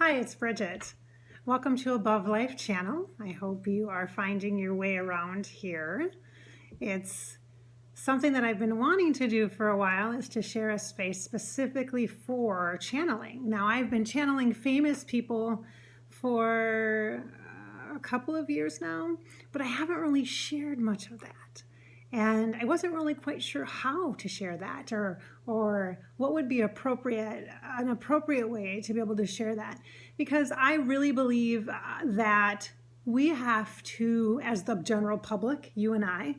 Hi, it's Bridgette. Welcome to Above Life channel. I hope you are finding your way around here. It's something that I've been wanting to do for a while, is to share a space specifically for channeling. Now, I've been channeling famous people for a couple of years now, but I haven't really shared much of that. And I wasn't really quite sure how to share that or what would be an appropriate way to be able to share that. Because I really believe that we have to, as the general public, you and I,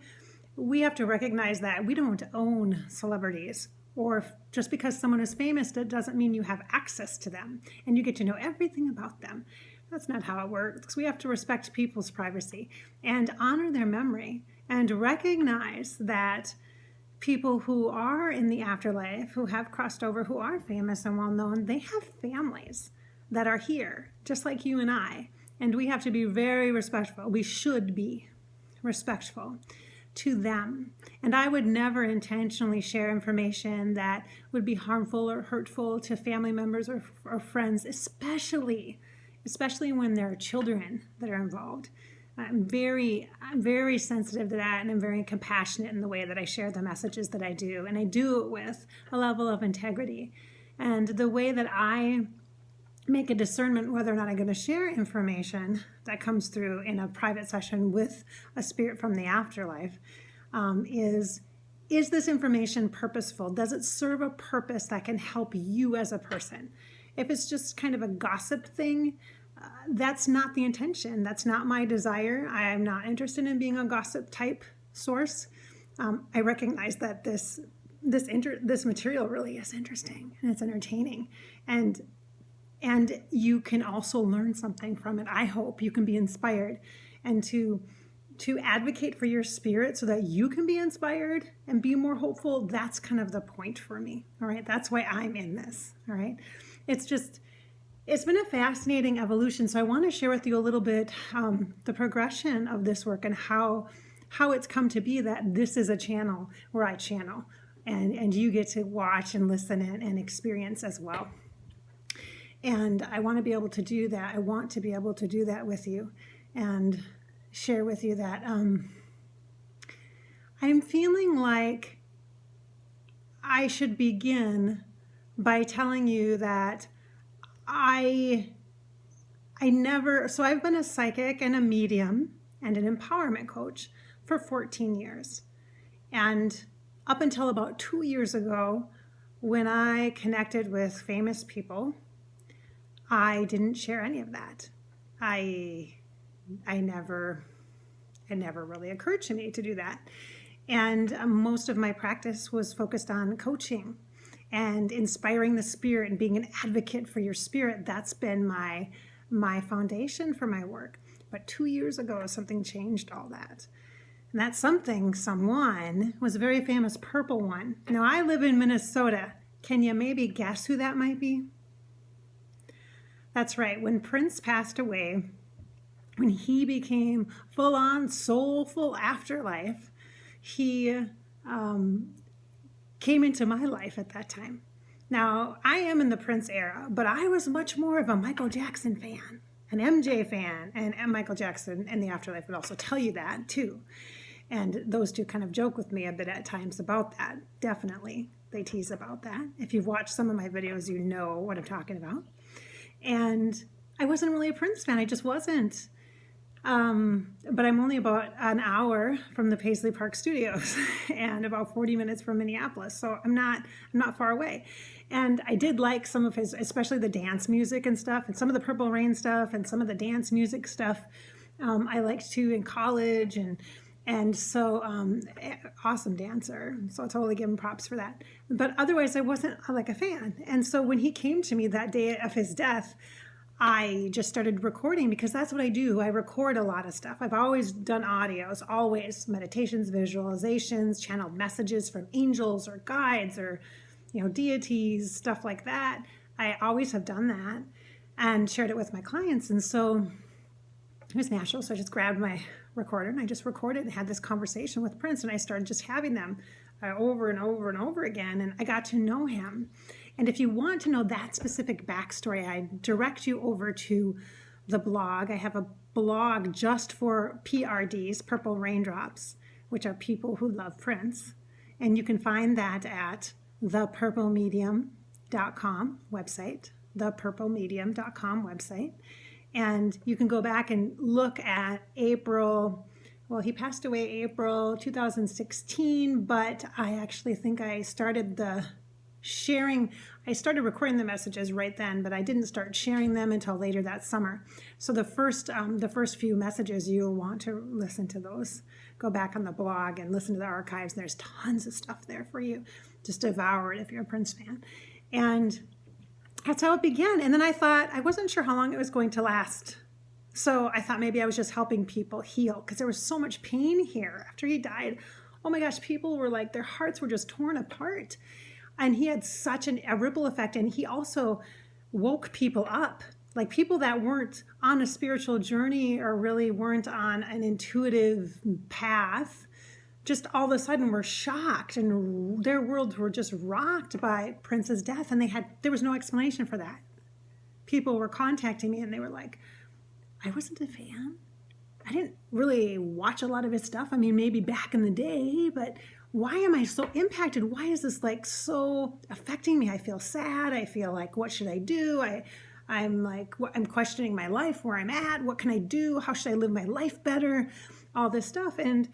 we have to recognize that we don't own celebrities. Or just because someone is famous, that doesn't mean you have access to them and you get to know everything about them. That's not how it works. We have to respect people's privacy and honor their memory and recognize that people who are in the afterlife, who have crossed over, who are famous and well known, they have families that are here, just like you and I. And we have to be very respectful. We should be respectful to them. And I would never intentionally share information that would be harmful or hurtful to family members or friends, especially when there are children that are involved. I'm very sensitive to that, and I'm very compassionate in the way that I share the messages that I do. And I do it with a level of integrity. And the way that I make a discernment whether or not I'm going to share information that comes through in a private session with a spirit from the afterlife is this information purposeful? Does it serve a purpose that can help you as a person? If it's just kind of a gossip thing, that's not the intention. That's not my desire. I am not interested in being a gossip type source. I recognize that this material really is interesting and it's entertaining, and you can also learn something from it. I hope you can be inspired, and to advocate for your spirit so that you can be inspired and be more hopeful. That's kind of the point for me. All right. That's why I'm in this. All right. It's been a fascinating evolution. So I want to share with you a little bit the progression of this work and how it's come to be that this is a channel where I channel and you get to watch and listen and experience as well. And I want to be able to do that. I want to be able to do that with you and share with you that I'm feeling like I should begin by telling you that I've been a psychic and a medium and an empowerment coach for 14 years. And up until about 2 years ago, when I connected with famous people, I didn't share any of that. It never really occurred to me to do that. And most of my practice was focused on coaching and inspiring the spirit and being an advocate for your spirit. That's been my foundation for my work. But 2 years ago, something changed all that. And that someone was a very famous purple one. Now, I live in Minnesota. Can you maybe guess who that might be? That's right. When Prince passed away, when he became full-on soulful afterlife, he came into my life at that time. Now, I am in the Prince era, but I was much more of a Michael Jackson fan, an MJ fan, and Michael Jackson and the Afterlife would also tell you that too. And those two kind of joke with me a bit at times about that. Definitely, they tease about that. If you've watched some of my videos, you know what I'm talking about. And I wasn't really a Prince fan. I just wasn't. But I'm only about an hour from the Paisley Park studios and about 40 minutes from Minneapolis. So I'm not far away. And I did like some of his, especially the dance music and stuff, and some of the Purple Rain stuff and some of the dance music stuff. I liked too in college, and so awesome dancer. So I totally give him props for that. But otherwise I wasn't like a fan. And so when he came to me that day of his death, I just started recording, because that's what I do. I record a lot of stuff. I've always done audios, always meditations, visualizations, channeled messages from angels or guides or, deities, stuff like that. I always have done that and shared it with my clients. And so it was natural. So I just grabbed my recorder and I just recorded and had this conversation with Prince, and I started just having them over and over and over again. And I got to know him. And if you want to know that specific backstory, I direct you over to the blog. I have a blog just for PRDs, Purple Raindrops, which are people who love Prince. And you can find that at thepurplemedium.com website, thepurplemedium.com website. And you can go back and look at April. Well, he passed away April 2016, but I actually think I started recording the messages right then, but I didn't start sharing them until later that summer. So the first few messages, you'll want to listen to those. Go back on the blog and listen to the archives. There's tons of stuff there for you. Just devour it if you're a Prince fan. And that's how it began. And then I thought, I wasn't sure how long it was going to last. So I thought maybe I was just helping people heal, because there was so much pain here after he died. Oh my gosh, people were like, their hearts were just torn apart. And he had such a ripple effect. And he also woke people up, like people that weren't on a spiritual journey or really weren't on an intuitive path, just all of a sudden were shocked, and their worlds were just rocked by Prince's death. And there was no explanation for that. People were contacting me and they were like, I wasn't a fan. I didn't really watch a lot of his stuff. I mean, maybe back in the day, but why am I so impacted? Why is this like so affecting me? I feel sad. I feel like, what should I do? I'm questioning my life, where I'm at. What can I do? How should I live my life better? All this stuff. And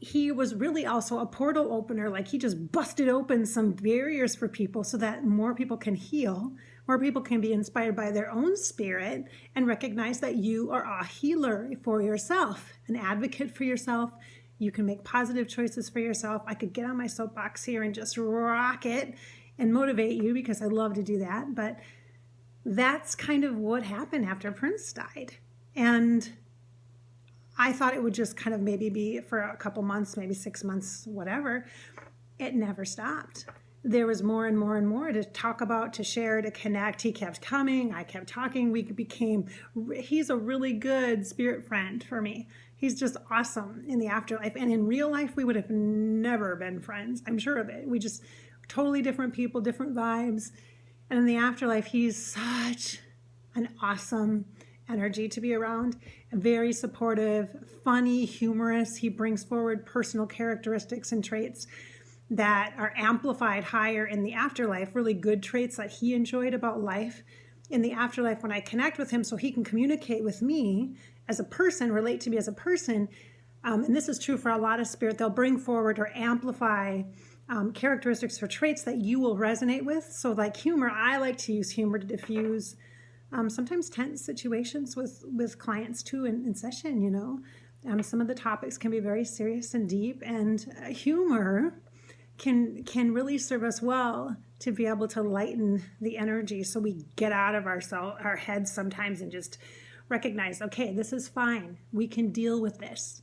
he was really also a portal opener. Like, he just busted open some barriers for people so that more people can heal, more people can be inspired by their own spirit and recognize that you are a healer for yourself, an advocate for yourself. You can make positive choices for yourself. I could get on my soapbox here and just rock it and motivate you, because I love to do that. But that's kind of what happened after Prince died. And I thought it would just kind of maybe be for a couple months, maybe 6 months, whatever. It never stopped. There was more and more and more to talk about, to share, to connect. He kept coming. I kept talking. He's a really good spirit friend for me. He's just awesome in the afterlife. And in real life, we would have never been friends. I'm sure of it. We just totally different people, different vibes. And in the afterlife, he's such an awesome energy to be around. Very supportive, funny, humorous. He brings forward personal characteristics and traits that are amplified higher in the afterlife, really good traits that he enjoyed about life in the afterlife when I connect with him, so he can communicate with me as a person, relate to me as a person. And this is true for a lot of spirit. They'll bring forward or amplify characteristics or traits that you will resonate with. So like humor, I like to use humor to diffuse sometimes tense situations with clients too in session, you know. Some of the topics can be very serious and deep, and humor can really serve us well to be able to lighten the energy, so we get out of our heads sometimes and just recognize, okay, this is fine. We can deal with this,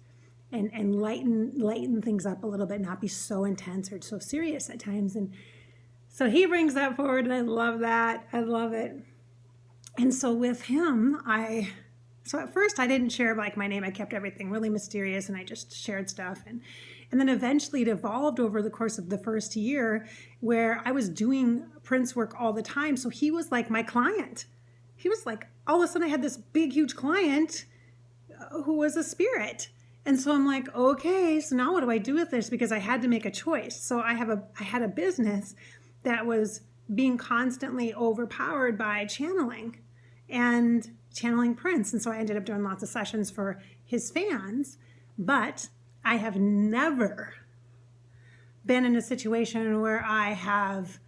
and lighten things up a little bit, not be so intense or so serious at times. And so he brings that forward, and I love that. I love it. And so with him, so at first I didn't share like my name. I kept everything really mysterious, and I just shared stuff. And then eventually it evolved over the course of the first year, where I was doing Prince work all the time. So he was like my client. He was like, all of a sudden I had this big, huge client who was a spirit. And so I'm like, okay, so now what do I do with this? Because I had to make a choice. So I had a business that was being constantly overpowered by channeling Prince. And so I ended up doing lots of sessions for his fans. But I have never been in a situation where I have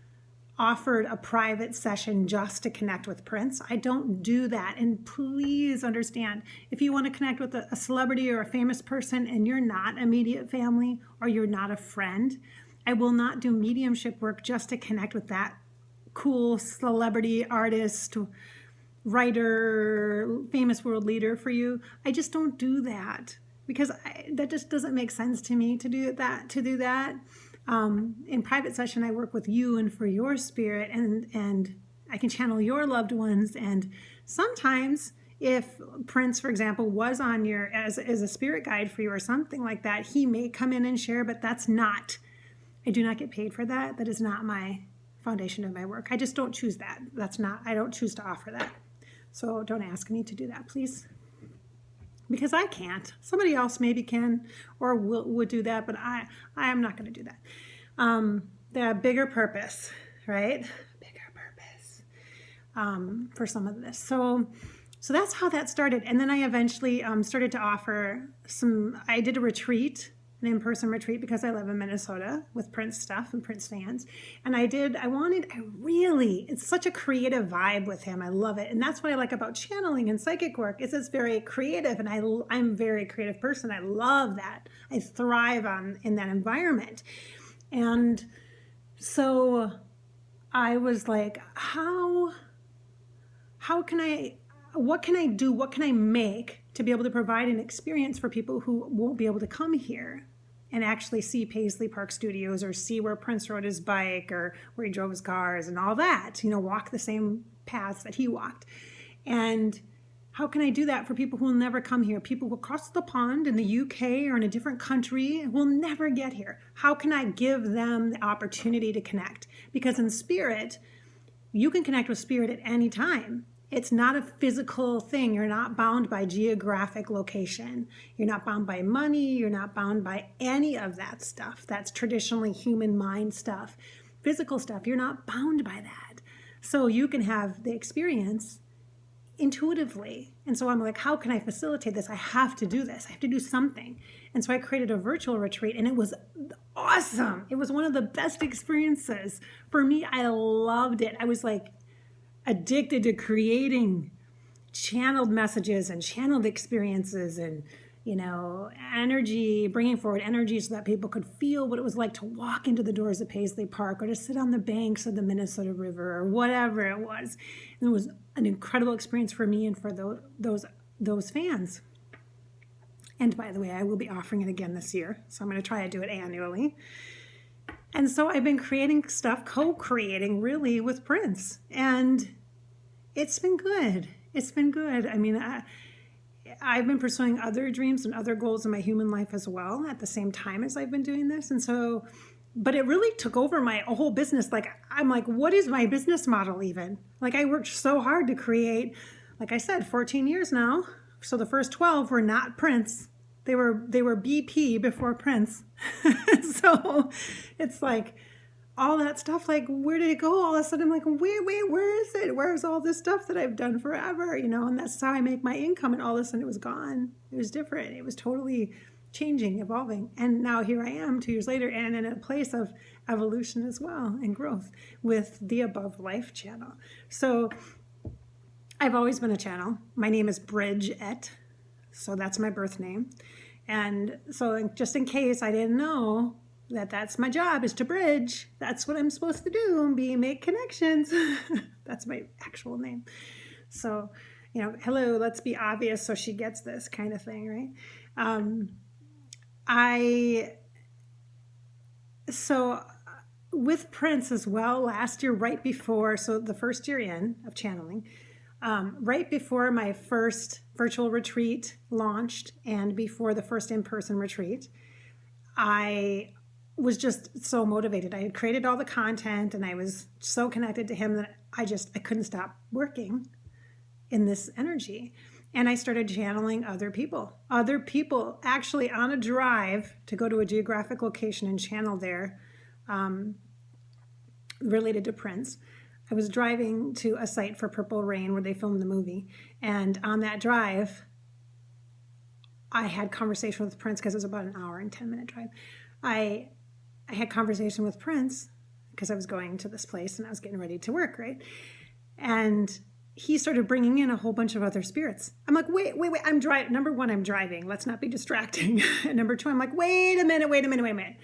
offered a private session just to connect with Prince. I don't do that. And please understand, if you want to connect with a celebrity or a famous person and you're not immediate family or you're not a friend, I will not do mediumship work just to connect with that cool celebrity, artist, writer, famous world leader for you. I just don't do that, because that just doesn't make sense to me to do that. In private session, I work with you and for your spirit, and I can channel your loved ones. And sometimes if Prince, for example, was on your, as a spirit guide for you or something like that, he may come in and share, but I do not get paid for that. That is not my foundation of my work. I just don't choose that. I don't choose to offer that. So don't ask me to do that, please. Because I can't. Somebody else maybe can or would do that, but I am not going to do that. The bigger purpose, right? Bigger purpose for some of this. So that's how that started. And then I eventually started to offer I did a retreat, an in-person retreat, because I live in Minnesota with Prince stuff and Prince fans. And it's such a creative vibe with him. I love it. And that's what I like about channeling and psychic work is it's very creative. And I'm a very creative person. I love that. I thrive in that environment. And so I was like, what can I do? What can I make to be able to provide an experience for people who won't be able to come here and actually see Paisley Park Studios or see where Prince rode his bike or where he drove his cars and all that, walk the same paths that he walked. And how can I do that for people who will never come here? People who across the pond in the UK or in a different country will never get here. How can I give them the opportunity to connect? Because in spirit, you can connect with spirit at any time. It's not a physical thing. You're not bound by geographic location. You're not bound by money. You're not bound by any of that stuff. That's traditionally human mind stuff. Physical stuff, you're not bound by that. So you can have the experience intuitively. And so I'm like, how can I facilitate this? I have to do this. I have to do something. And so I created a virtual retreat, and it was awesome. It was one of the best experiences. For me, I loved it. I was like, addicted to creating channeled messages and channeled experiences and, energy, bringing forward energy so that people could feel what it was like to walk into the doors of Paisley Park or to sit on the banks of the Minnesota River or whatever it was. And it was an incredible experience for me and for those fans. And by the way, I will be offering it again this year. So I'm going to try to do it annually. And so I've been creating stuff, co-creating really with Prince. And it's been good. It's been good. I mean, I've been pursuing other dreams and other goals in my human life as well at the same time as I've been doing this. And so, but it really took over my whole business. Like, I'm like, what is my business model even? Like, I worked so hard to create, like I said, 14 years now. So the first 12 were not Prince. They were BP before Prince. So it's like all that stuff, like, where did it go? All of a sudden I'm like, wait, where is it? Where's all this stuff that I've done forever? And that's how I make my income. And all of a sudden it was gone. It was different. It was totally changing, evolving. And now here I am 2 years later and in a place of evolution as well and growth with the Above Life channel. So I've always been a channel. My name is Bridgette. So that's my birth name. And so just in case I didn't know that's my job, is to bridge. That's what I'm supposed to do, make connections. That's my actual name. So, hello, let's be obvious so she gets this kind of thing, right? So with Prince as well, last year, right before, so the first year of channeling, right before my first virtual retreat launched and before the first in-person retreat, I was just so motivated. I had created all the content and I was so connected to him that I couldn't stop working in this energy. And I started channeling other people actually on a drive to go to a geographic location and channel there related to Prince. I was driving to a site for Purple Rain where they filmed the movie. And on that drive, I had conversation with Prince because it was about an hour and 10-minute drive. I had conversation with Prince because I was going to this place and I was getting ready to work, right? And he started bringing in a whole bunch of other spirits. I'm like, wait, I'm driving. Number one, I'm driving. Let's not be distracting. And number two, I'm like, wait a minute.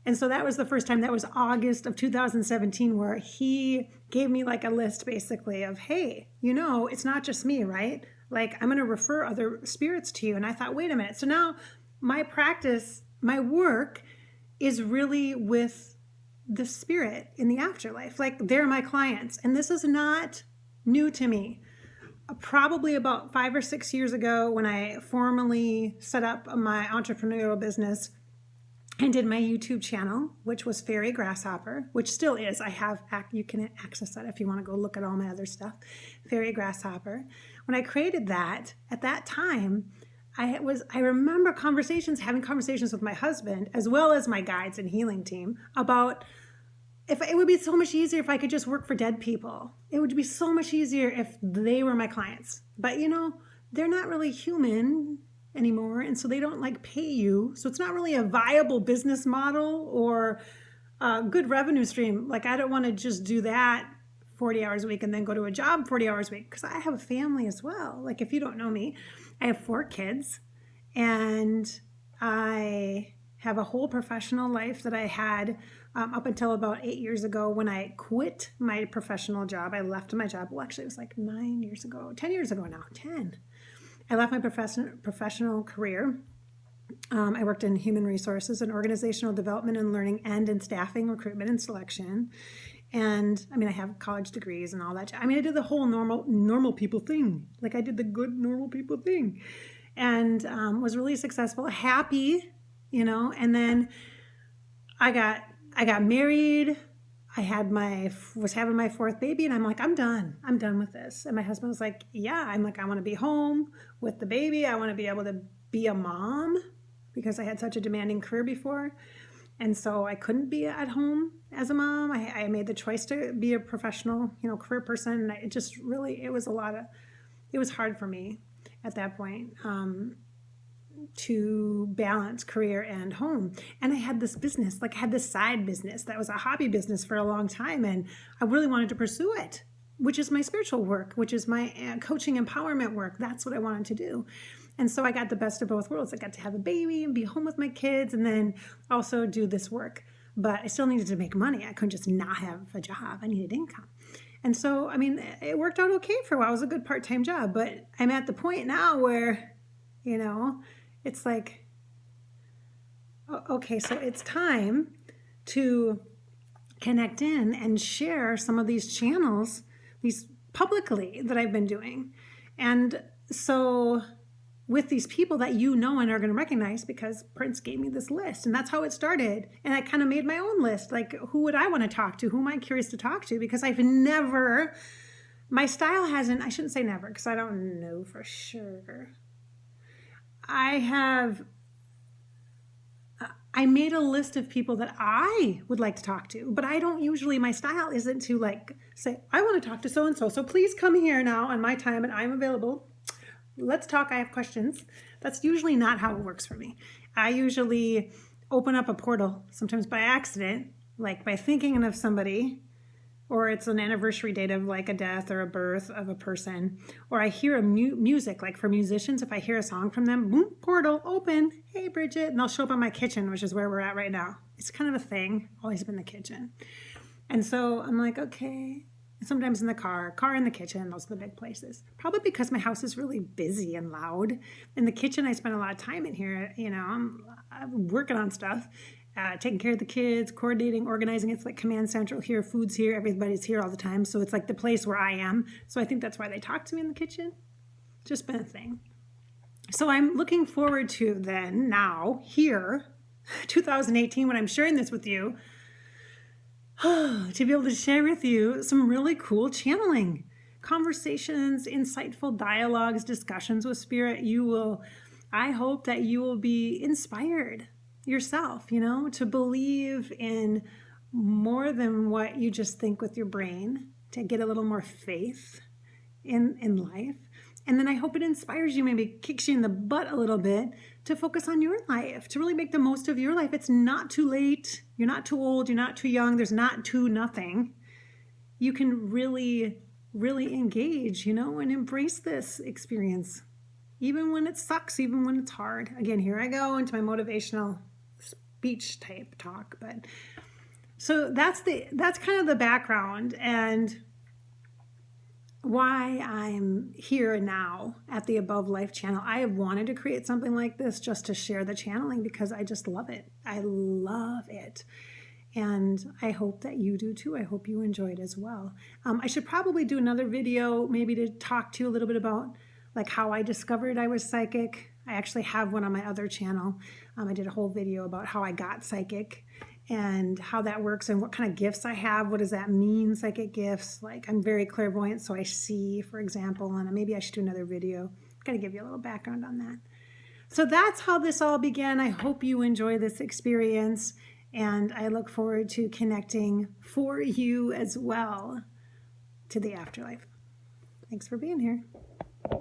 And so that was the first time. That was August of 2017 where he gave me like a list basically of, hey, it's not just me, right? Like, I'm going to refer other spirits to you. And I thought, wait a minute. So now my practice, my work is really with the spirit in the afterlife. Like, they're my clients. And this is not new to me. Probably about 5 or 6 years ago when I formally set up my entrepreneurial business, and did my YouTube channel, which was Fairy Grasshopper, which still is. You can access that if you want to go look at all my other stuff. Fairy Grasshopper. When I created that, at that time, I remember having conversations with my husband, as well as my guides and healing team, about if it would be so much easier if I could just work for dead people. It would be so much easier if they were my clients. But they're not really human anymore, and so they don't pay you. So it's not really a viable business model or a good revenue stream. I don't want to just do that 40 hours a week and then go to a job 40 hours a week, because I have a family as well. If you don't know me, I have 4 kids, and I have a whole professional life that I had up until about 8 years ago when I quit my professional job. I left my job. Well, actually, it was 9 years ago, 10 years ago now, 10. I left my professional career. I worked in human resources and organizational development and learning, and in staffing, recruitment, and selection. And I have college degrees and all that. I did the whole normal people thing. I did the good normal people thing, and was really successful, happy, And then I got married. I was having my 4th baby, and I'm I'm done with this. And my husband was yeah. I want to be home with the baby. I want to be able to be a mom, because I had such a demanding career before. And so I couldn't be at home as a mom. I made the choice to be a professional, career person. And it was hard for me at that point. To balance career and home. And I had this business, I had this side business that was a hobby business for a long time, and I really wanted to pursue it, which is my spiritual work, which is my coaching empowerment work. That's what I wanted to do. And so I got the best of both worlds. I got to have a baby and be home with my kids, and then also do this work. But I still needed to make money. I couldn't just not have a job. I needed income. And so, it worked out okay for a while. It was a good part-time job, but I'm at the point now where, it's okay, so it's time to connect in and share some of these channels, these publicly, that I've been doing. And so with these people that and are going to recognize, because Prince gave me this list, and that's how it started. And I kind of made my own list. Who would I want to talk to? Who am I curious to talk to? Because my style hasn't, I shouldn't say never, because I don't know for sure. I made a list of people that I would like to talk to, but I don't usually, my style isn't to say, I want to talk to so-and-so, so please come here now on my time and I'm available. Let's talk, I have questions. That's usually not how it works for me. I usually open up a portal, sometimes by accident, by thinking of somebody, or it's an anniversary date of a death or a birth of a person, or I hear music, for musicians, if I hear a song from them, boom, portal open, hey Bridgette, and they'll show up in my kitchen, which is where we're at right now. It's kind of a thing, always been the kitchen. And so I'm okay. Sometimes in the car in the kitchen, those are the big places. Probably because my house is really busy and loud. In the kitchen, I spend a lot of time in here, I'm working on stuff. Taking care of the kids, coordinating, organizing. It's command central here, food's here, everybody's here all the time. So it's the place where I am. So I think that's why they talk to me in the kitchen. Just been a thing. So I'm looking forward to then, now, here, 2018, when I'm sharing this with you, to be able to share with you some really cool channeling conversations, insightful dialogues, discussions with Spirit. I hope that you will be inspired yourself, to believe in more than what you just think with your brain, to get a little more faith in life. And then I hope it inspires you, maybe kicks you in the butt a little bit, to focus on your life, to really make the most of your life. It's not too late. You're not too old. You're not too young. There's not too nothing. You can really, really engage, and embrace this experience, even when it sucks, even when it's hard. Again, here I go into my motivational speech type talk, but so that's kind of the background and why I'm here now at the Above Life channel. I have wanted to create something like this just to share the channeling, because I just love it. I love it. And I hope that you do too. I hope you enjoyed as well. I should probably do another video, maybe to talk to you a little bit about how I discovered I was psychic. I actually have one on my other channel, I did a whole video about how I got psychic and how that works and what kind of gifts I have. What does that mean, psychic gifts? Like, I'm very clairvoyant, so I see, for example, and maybe I should do another video. Got to give you a little background on that. So that's how this all began. I hope you enjoy this experience, and I look forward to connecting for you as well to the afterlife. Thanks for being here.